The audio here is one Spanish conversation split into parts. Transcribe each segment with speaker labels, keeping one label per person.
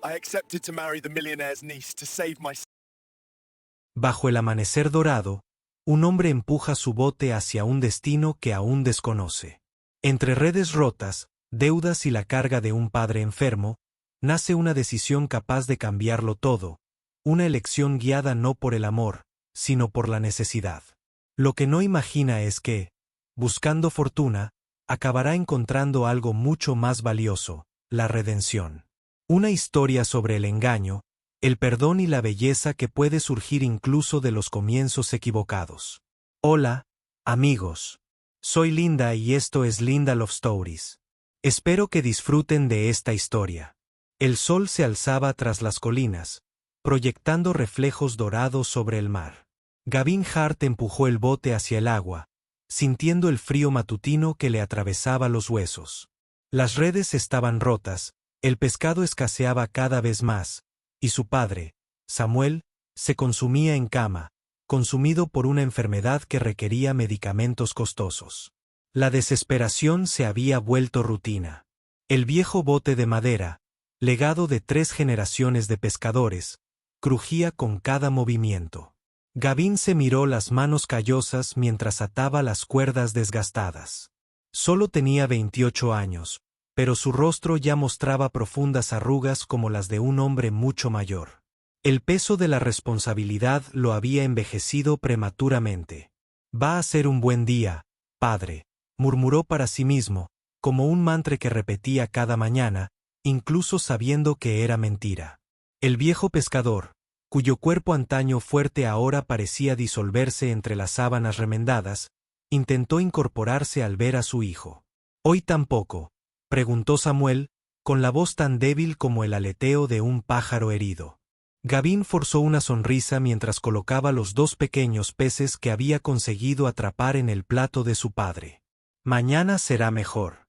Speaker 1: I accepted to marry the millionaire's niece to save my...
Speaker 2: Bajo el amanecer dorado, un hombre empuja su bote hacia un destino que aún desconoce. Entre redes rotas, deudas y la carga de un padre enfermo, nace una decisión capaz de cambiarlo todo, una elección guiada no por el amor, sino por la necesidad. Lo que no imagina es que, buscando fortuna, acabará encontrando algo mucho más valioso, la redención. Una historia sobre el engaño, el perdón y la belleza que puede surgir incluso de los comienzos equivocados. Hola, amigos. Soy Linda y esto es Linda Love Stories. Espero que disfruten de esta historia. El sol se alzaba tras las colinas, proyectando reflejos dorados sobre el mar. Gavin Hart empujó el bote hacia el agua, sintiendo el frío matutino que le atravesaba los huesos. Las redes estaban rotas, el pescado escaseaba cada vez más, y su padre, Samuel, se consumía en cama, consumido por una enfermedad que requería medicamentos costosos. La desesperación se había vuelto rutina. El viejo bote de madera, legado de 3 generaciones de pescadores, crujía con cada movimiento. Gavin se miró las manos callosas mientras ataba las cuerdas desgastadas. Solo tenía 28 años, pero su rostro ya mostraba profundas arrugas como las de un hombre mucho mayor. El peso de la responsabilidad lo había envejecido prematuramente. «Va a ser un buen día, padre», murmuró para sí mismo, como un mantra que repetía cada mañana, incluso sabiendo que era mentira. El viejo pescador, cuyo cuerpo antaño fuerte ahora parecía disolverse entre las sábanas remendadas, intentó incorporarse al ver a su hijo. «¿Hoy tampoco?», preguntó Samuel, con la voz tan débil como el aleteo de un pájaro herido. Gavin forzó una sonrisa mientras colocaba los 2 pequeños peces que había conseguido atrapar en el plato de su padre. «Mañana será mejor».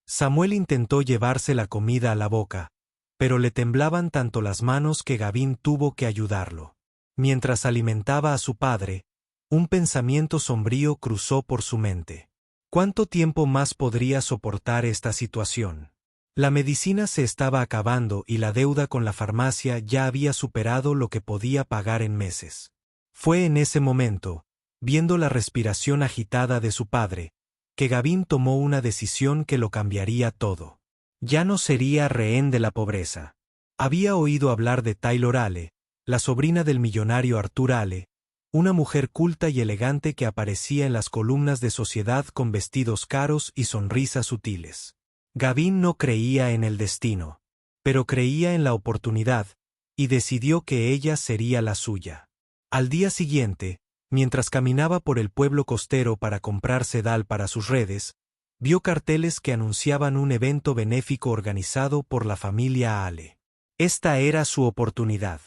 Speaker 2: Samuel intentó llevarse la comida a la boca, pero le temblaban tanto las manos que Gavin tuvo que ayudarlo. Mientras alimentaba a su padre, un pensamiento sombrío cruzó por su mente. ¿Cuánto tiempo más podría soportar esta situación? La medicina se estaba acabando y la deuda con la farmacia ya había superado lo que podía pagar en meses. Fue en ese momento, viendo la respiración agitada de su padre, que Gavin tomó una decisión que lo cambiaría todo. Ya no sería rehén de la pobreza. Había oído hablar de Taylor Ale, la sobrina del millonario Arthur Ale, una mujer culta y elegante que aparecía en las columnas de Sociedad con vestidos caros y sonrisas sutiles. Gavin no creía en el destino, pero creía en la oportunidad, y decidió que ella sería la suya. Al día siguiente, mientras caminaba por el pueblo costero para comprar sedal para sus redes, vio carteles que anunciaban un evento benéfico organizado por la familia Ale. Esta era su oportunidad.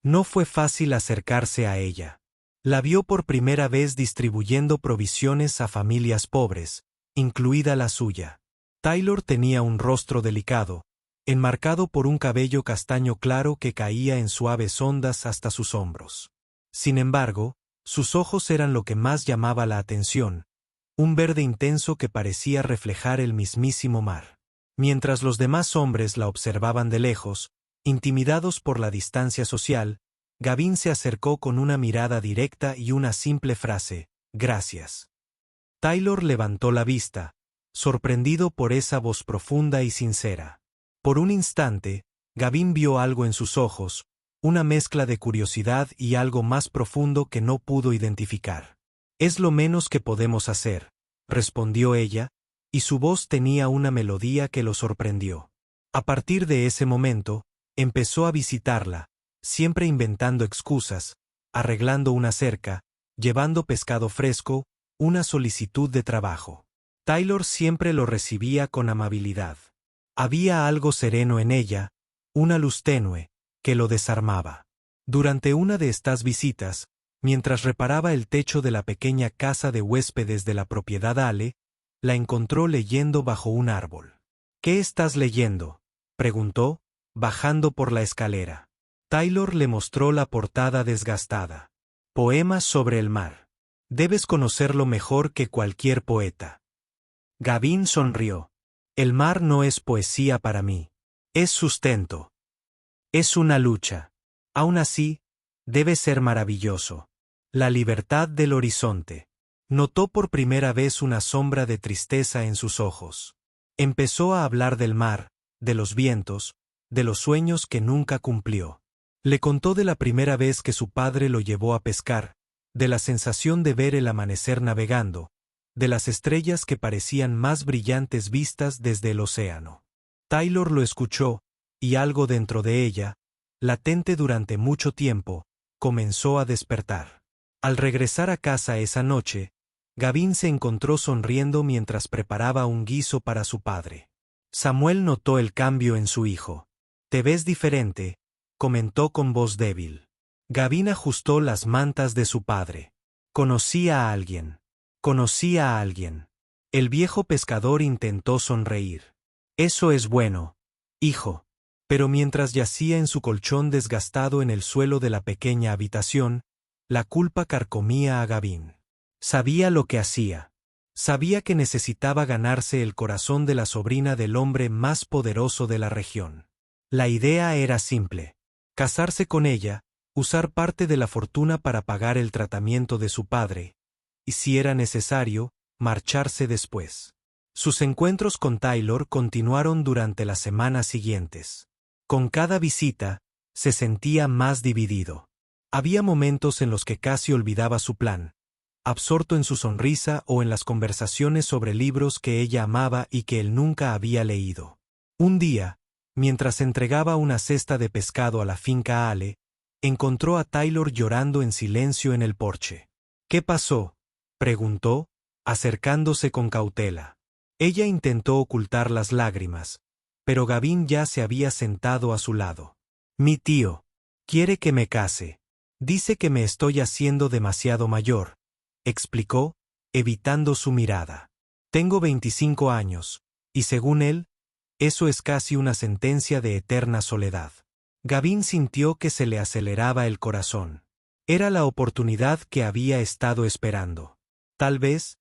Speaker 2: No fue fácil acercarse a ella. La vio por primera vez distribuyendo provisiones a familias pobres, incluida la suya. Taylor tenía un rostro delicado, enmarcado por un cabello castaño claro que caía en suaves ondas hasta sus hombros. Sin embargo, sus ojos eran lo que más llamaba la atención, un verde intenso que parecía reflejar el mismísimo mar. Mientras los demás hombres la observaban de lejos, intimidados por la distancia social, Gavin se acercó con una mirada directa y una simple frase: «Gracias». Taylor levantó la vista, sorprendido por esa voz profunda y sincera. Por un instante, Gavin vio algo en sus ojos, una mezcla de curiosidad y algo más profundo que no pudo identificar. «Es lo menos que podemos hacer», respondió ella, y su voz tenía una melodía que lo sorprendió. A partir de ese momento, empezó a visitarla, siempre inventando excusas, arreglando una cerca, llevando pescado fresco, una solicitud de trabajo. Taylor siempre lo recibía con amabilidad. Había algo sereno en ella, una luz tenue, que lo desarmaba. Durante una de estas visitas, mientras reparaba el techo de la pequeña casa de huéspedes de la propiedad Ale, la encontró leyendo bajo un árbol. «¿Qué estás leyendo?», preguntó, bajando por la escalera. Taylor le mostró la portada desgastada. «Poemas sobre el mar. Debes conocerlo mejor que cualquier poeta». Gavin sonrió. «El mar no es poesía para mí. Es sustento». Es una lucha. Aún así, debe ser maravilloso. La libertad del horizonte. Notó por primera vez una sombra de tristeza en sus ojos. Empezó a hablar del mar, de los vientos, de los sueños que nunca cumplió. Le contó de la primera vez que su padre lo llevó a pescar, de la sensación de ver el amanecer navegando, de las estrellas que parecían más brillantes vistas desde el océano. Taylor lo escuchó, y algo dentro de ella, latente durante mucho tiempo, comenzó a despertar. Al regresar a casa esa noche, Gavin se encontró sonriendo mientras preparaba un guiso para su padre. Samuel notó el cambio en su hijo. «Te ves diferente», comentó con voz débil. Gavin ajustó las mantas de su padre. «Conocí a alguien. Conocí a alguien». El viejo pescador intentó sonreír. «Eso es bueno, hijo». Pero mientras yacía en su colchón desgastado en el suelo de la pequeña habitación, la culpa carcomía a Gavin. Sabía lo que hacía. Sabía que necesitaba ganarse el corazón de la sobrina del hombre más poderoso de la región. La idea era simple: casarse con ella, usar parte de la fortuna para pagar el tratamiento de su padre, y si era necesario, marcharse después. Sus encuentros con Taylor continuaron durante las semanas siguientes. Con cada visita, se sentía más dividido. Había momentos en los que casi olvidaba su plan, absorto en su sonrisa o en las conversaciones sobre libros que ella amaba y que él nunca había leído. Un día, mientras entregaba una cesta de pescado a la finca Ale, encontró a Taylor llorando en silencio en el porche. «¿Qué pasó?», preguntó, acercándose con cautela. Ella intentó ocultar las lágrimas, pero Gavin ya se había sentado a su lado. «Mi tío quiere que me case. Dice que me estoy haciendo demasiado mayor», explicó, evitando su mirada. «Tengo 25 años, y según él, eso es casi una sentencia de eterna soledad». Gavin sintió que se le aceleraba el corazón. Era la oportunidad que había estado esperando. Tal vez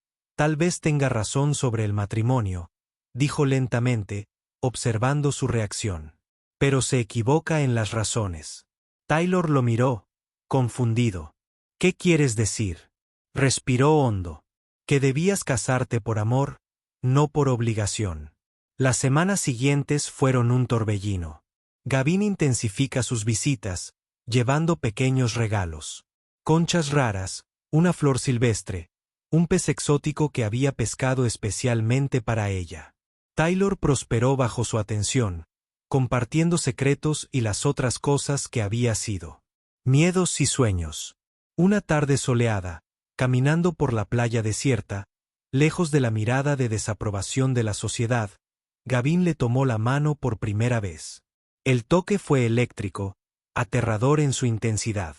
Speaker 2: tenga razón sobre el matrimonio», dijo lentamente, observando su reacción. «Pero se equivoca en las razones». Taylor lo miró, confundido. «¿Qué quieres decir?». Respiró hondo. «Que debías casarte por amor, no por obligación». Las semanas siguientes fueron un torbellino. Gavin intensifica sus visitas, llevando pequeños regalos. Conchas raras, una flor silvestre, un pez exótico que había pescado especialmente para ella. Taylor prosperó bajo su atención, compartiendo secretos y las otras cosas que había sido. Miedos y sueños. Una tarde soleada, caminando por la playa desierta, lejos de la mirada de desaprobación de la sociedad, Gavin le tomó la mano por primera vez. El toque fue eléctrico, aterrador en su intensidad.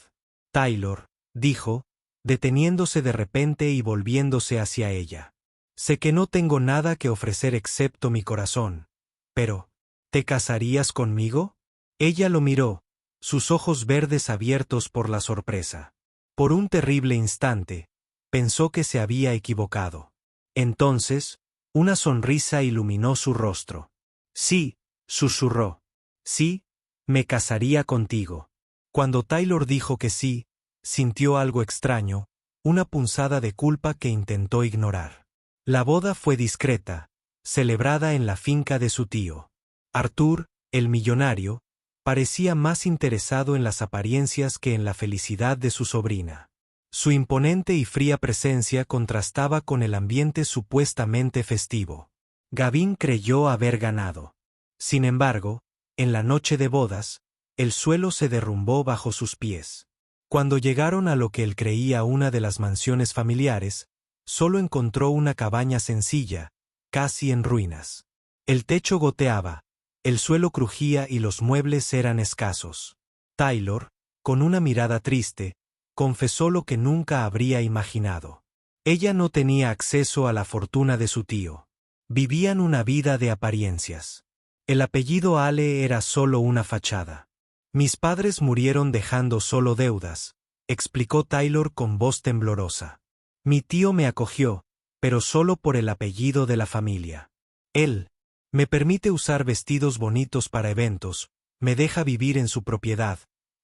Speaker 2: «Taylor», dijo, deteniéndose de repente y volviéndose hacia ella. «Sé que no tengo nada que ofrecer excepto mi corazón, pero, ¿te casarías conmigo?». Ella lo miró, sus ojos verdes abiertos por la sorpresa. Por un terrible instante, pensó que se había equivocado. Entonces, una sonrisa iluminó su rostro. «Sí», susurró. «Sí, me casaría contigo». Cuando Taylor dijo que sí, sintió algo extraño, una punzada de culpa que intentó ignorar. La boda fue discreta, celebrada en la finca de su tío. Arthur, el millonario, parecía más interesado en las apariencias que en la felicidad de su sobrina. Su imponente y fría presencia contrastaba con el ambiente supuestamente festivo. Gavin creyó haber ganado. Sin embargo, en la noche de bodas, el suelo se derrumbó bajo sus pies. Cuando llegaron a lo que él creía una de las mansiones familiares, solo encontró una cabaña sencilla, casi en ruinas. El techo goteaba, el suelo crujía y los muebles eran escasos. Taylor, con una mirada triste, confesó lo que nunca habría imaginado. Ella no tenía acceso a la fortuna de su tío. Vivían una vida de apariencias. El apellido Ale era solo una fachada. «Mis padres murieron dejando solo deudas», explicó Taylor con voz temblorosa. «Mi tío me acogió, pero solo por el apellido de la familia. Él me permite usar vestidos bonitos para eventos, Me deja vivir en su propiedad,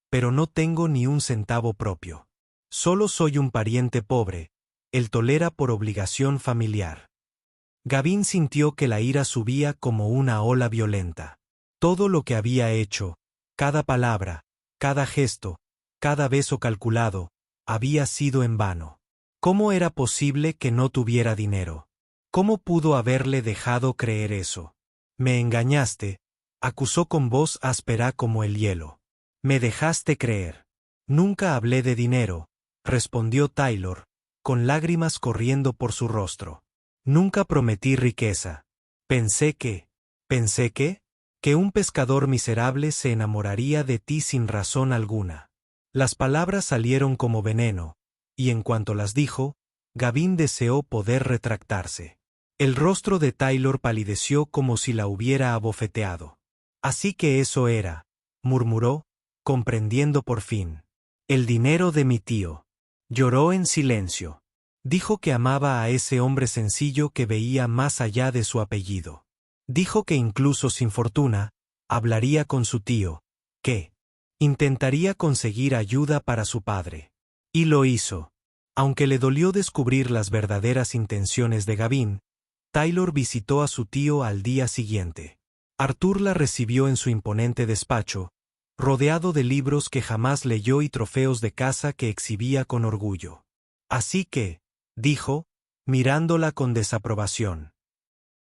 Speaker 2: pero no tengo ni un centavo propio. Solo soy un pariente pobre, él tolera por obligación familiar. Gavin sintió que la ira subía como una ola violenta. Todo lo que había hecho, cada palabra, cada gesto, cada beso calculado, había sido en vano. ¿Cómo era posible que no tuviera dinero? ¿Cómo pudo haberle dejado creer eso? Me engañaste, acusó con voz áspera como el hielo. Me dejaste creer. Nunca hablé de dinero, respondió Taylor, con lágrimas corriendo por su rostro. Nunca prometí riqueza. Pensé que un pescador miserable se enamoraría de ti sin razón alguna. Las palabras salieron como veneno, y en cuanto las dijo, Gavin deseó poder retractarse. El rostro de Taylor palideció como si la hubiera abofeteado. Así que eso era, murmuró, comprendiendo por fin. El dinero de mi tío. Lloró en silencio. Dijo que amaba a ese hombre sencillo que veía más allá de su apellido. Dijo que incluso sin fortuna, hablaría con su tío, que intentaría conseguir ayuda para su padre. Y lo hizo. Aunque le dolió descubrir las verdaderas intenciones de Gavin, Taylor visitó a su tío al día siguiente. Arthur la recibió en su imponente despacho, rodeado de libros que jamás leyó y trofeos de caza que exhibía con orgullo. Así que, dijo, mirándola con desaprobación.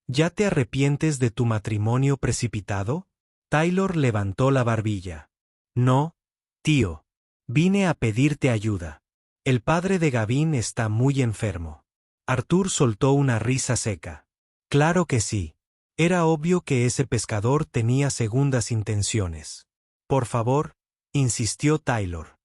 Speaker 2: ¿Ya te arrepientes de tu matrimonio precipitado? Taylor levantó la barbilla. No, tío. Vine a pedirte ayuda. El padre de Gavin está muy enfermo. Arthur soltó una risa seca. Claro que sí. Era obvio que ese pescador tenía segundas intenciones. Por favor, insistió Taylor.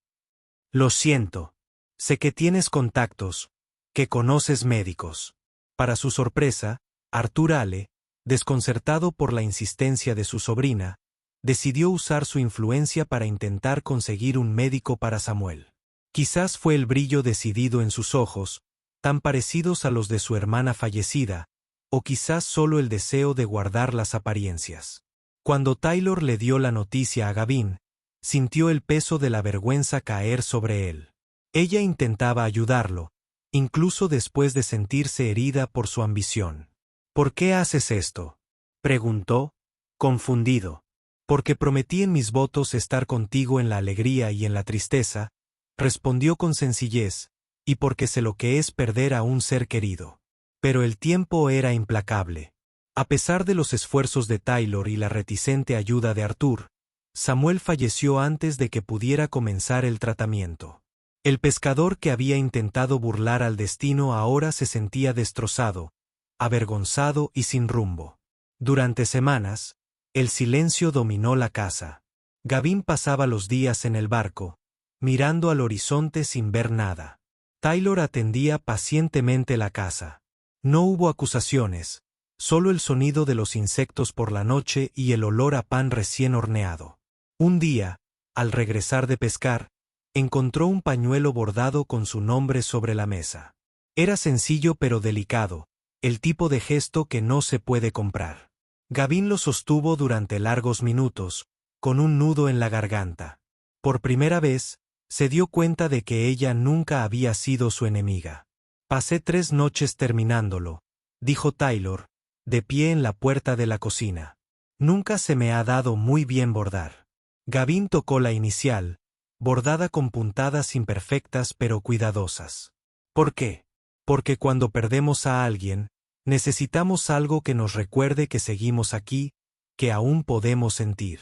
Speaker 2: Lo siento. Sé que tienes contactos, que conoces médicos. Para su sorpresa, Arthur Ale, desconcertado por la insistencia de su sobrina, decidió usar su influencia para intentar conseguir un médico para Samuel. Quizás fue el brillo decidido en sus ojos, tan parecidos a los de su hermana fallecida, o quizás solo el deseo de guardar las apariencias. Cuando Taylor le dio la noticia a Gavin, sintió el peso de la vergüenza caer sobre él. Ella intentaba ayudarlo, incluso después de sentirse herida por su ambición. ¿Por qué haces esto?, preguntó, confundido. Porque prometí en mis votos estar contigo en la alegría y en la tristeza, respondió con sencillez, y porque sé lo que es perder a un ser querido. Pero el tiempo era implacable. A pesar de los esfuerzos de Taylor y la reticente ayuda de Arthur, Samuel falleció antes de que pudiera comenzar el tratamiento. El pescador que había intentado burlar al destino ahora se sentía destrozado, avergonzado y sin rumbo. Durante semanas, el silencio dominó la casa. Gavin pasaba los días en el barco, mirando al horizonte sin ver nada. Taylor atendía pacientemente la casa. No hubo acusaciones, solo el sonido de los insectos por la noche y el olor a pan recién horneado. Un día, al regresar de pescar, encontró un pañuelo bordado con su nombre sobre la mesa. Era sencillo pero delicado, el tipo de gesto que no se puede comprar. Gavin lo sostuvo durante largos minutos, con un nudo en la garganta. Por primera vez, se dio cuenta de que ella nunca había sido su enemiga. Pasé 3 noches terminándolo, dijo Taylor, de pie en la puerta de la cocina. Nunca se me ha dado muy bien bordar. Gavin tocó la inicial, bordada con puntadas imperfectas pero cuidadosas. ¿Por qué? Porque cuando perdemos a alguien, necesitamos algo que nos recuerde que seguimos aquí, que aún podemos sentir.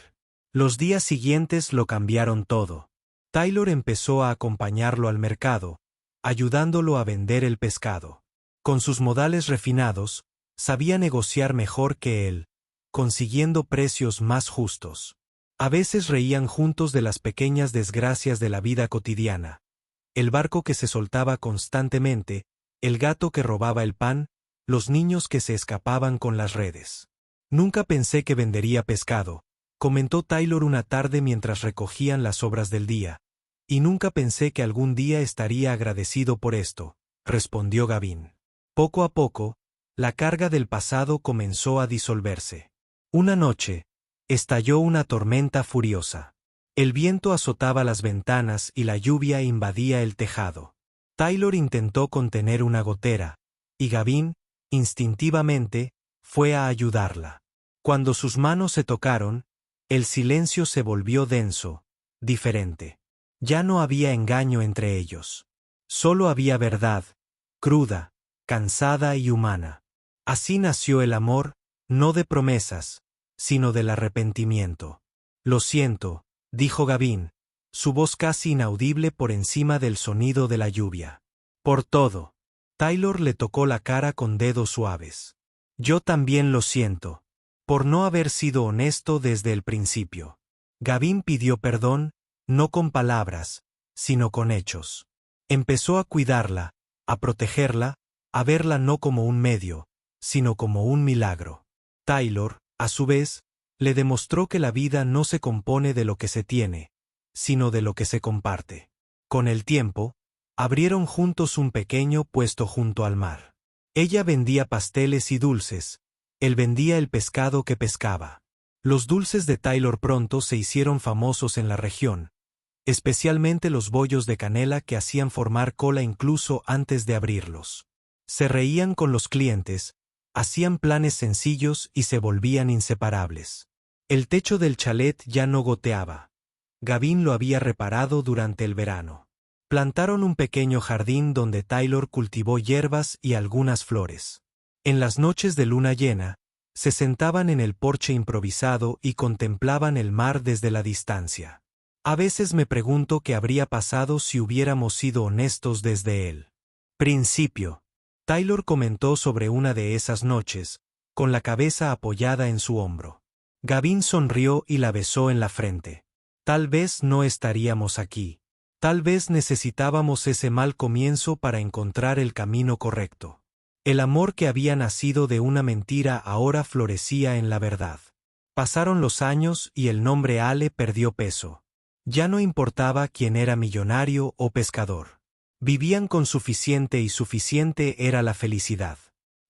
Speaker 2: Los días siguientes lo cambiaron todo. Taylor empezó a acompañarlo al mercado, ayudándolo a vender el pescado. Con sus modales refinados, sabía negociar mejor que él, consiguiendo precios más justos. A veces reían juntos de las pequeñas desgracias de la vida cotidiana. El barco que se soltaba constantemente, el gato que robaba el pan, los niños que se escapaban con las redes. Nunca pensé que vendería pescado, comentó Taylor una tarde mientras recogían las sobras del día. Y nunca pensé que algún día estaría agradecido por esto, respondió Gavin. Poco a poco, la carga del pasado comenzó a disolverse. Una noche, estalló una tormenta furiosa. El viento azotaba las ventanas y la lluvia invadía el tejado. Taylor intentó contener una gotera, y Gavin, instintivamente, fue a ayudarla. Cuando sus manos se tocaron, el silencio se volvió denso, diferente. Ya no había engaño entre ellos. Solo había verdad, cruda, cansada y humana. Así nació el amor, no de promesas, sino del arrepentimiento. Lo siento, dijo Gavin, su voz casi inaudible por encima del sonido de la lluvia. Por todo. Taylor le tocó la cara con dedos suaves. Yo también lo siento. Por no haber sido honesto desde el principio. Gavin pidió perdón, no con palabras, sino con hechos. Empezó a cuidarla, a protegerla, a verla no como un medio, sino como un milagro. Taylor, a su vez, le demostró que la vida no se compone de lo que se tiene, sino de lo que se comparte. Con el tiempo, abrieron juntos un pequeño puesto junto al mar. Ella vendía pasteles y dulces, él vendía el pescado que pescaba. Los dulces de Taylor pronto se hicieron famosos en la región, especialmente los bollos de canela que hacían formar cola incluso antes de abrirlos. Se reían con los clientes, hacían planes sencillos y se volvían inseparables. El techo del chalet ya no goteaba. Gavin lo había reparado durante el verano. Plantaron un pequeño jardín donde Taylor cultivó hierbas y algunas flores. En las noches de luna llena, se sentaban en el porche improvisado y contemplaban el mar desde la distancia. A veces me pregunto qué habría pasado si hubiéramos sido honestos desde el principio. Taylor comentó sobre una de esas noches, con la cabeza apoyada en su hombro. Gavin sonrió y la besó en la frente. Tal vez no estaríamos aquí. Tal vez necesitábamos ese mal comienzo para encontrar el camino correcto. El amor que había nacido de una mentira ahora florecía en la verdad. Pasaron los años y el nombre Ale perdió peso. Ya no importaba quién era millonario o pescador. Vivían con suficiente y suficiente era la felicidad.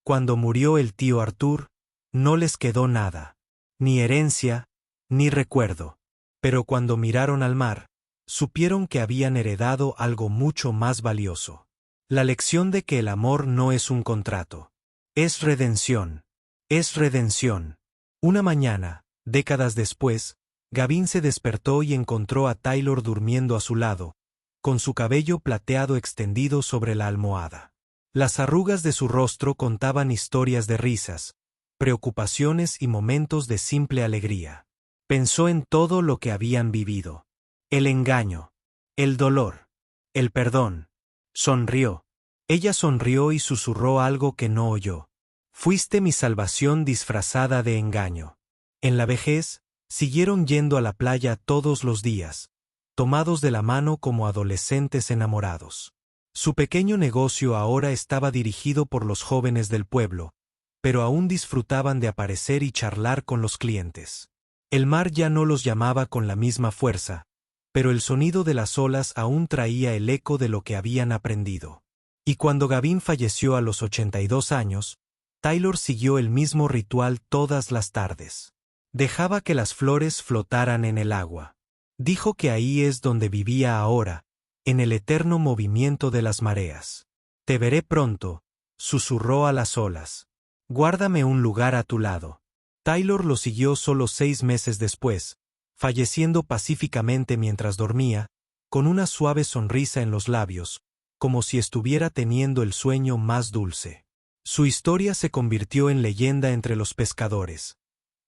Speaker 2: Cuando murió el tío Arthur, no les quedó nada. Ni herencia, ni recuerdo. Pero cuando miraron al mar, supieron que habían heredado algo mucho más valioso. La lección de que el amor no es un contrato. Es redención. Es redención. Una mañana, décadas después, Gavin se despertó y encontró a Taylor durmiendo a su lado, con su cabello plateado extendido sobre la almohada. Las arrugas de su rostro contaban historias de risas, preocupaciones y momentos de simple alegría. Pensó en todo lo que habían vivido. El engaño, el dolor, el perdón. Sonrió. Ella sonrió y susurró algo que no oyó. Fuiste mi salvación disfrazada de engaño. En la vejez, siguieron yendo a la playa todos los días, tomados de la mano como adolescentes enamorados. Su pequeño negocio ahora estaba dirigido por los jóvenes del pueblo, pero aún disfrutaban de aparecer y charlar con los clientes. El mar ya no los llamaba con la misma fuerza, pero el sonido de las olas aún traía el eco de lo que habían aprendido. Y cuando Gavin falleció a los 82 años, Taylor siguió el mismo ritual todas las tardes. Dejaba que las flores flotaran en el agua. Dijo que ahí es donde vivía ahora, en el eterno movimiento de las mareas. Te veré pronto, susurró a las olas. Guárdame un lugar a tu lado. Taylor lo siguió solo 6 meses después, falleciendo pacíficamente mientras dormía, con una suave sonrisa en los labios, como si estuviera teniendo el sueño más dulce. Su historia se convirtió en leyenda entre los pescadores.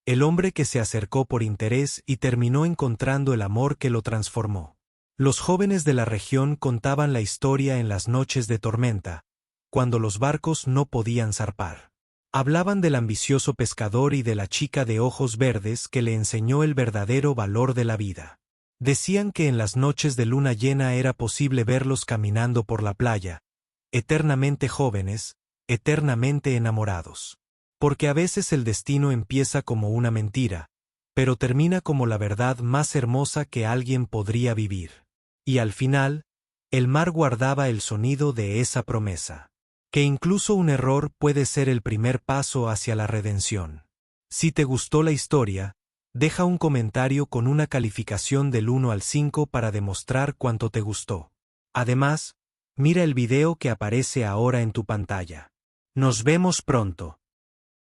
Speaker 2: El hombre que se acercó por interés y terminó encontrando el amor que lo transformó. Los jóvenes de la región contaban la historia en las noches de tormenta, cuando los barcos no podían zarpar. Hablaban del ambicioso pescador y de la chica de ojos verdes que le enseñó el verdadero valor de la vida. Decían que en las noches de luna llena era posible verlos caminando por la playa, eternamente jóvenes, eternamente enamorados. Porque a veces el destino empieza como una mentira, pero termina como la verdad más hermosa que alguien podría vivir. Y al final, el mar guardaba el sonido de esa promesa. Que incluso un error puede ser el primer paso hacia la redención. Si te gustó la historia, Deja un comentario con una calificación del 1 al 5 para demostrar cuánto te gustó. Además, mira el video que aparece ahora en tu pantalla. Nos vemos pronto.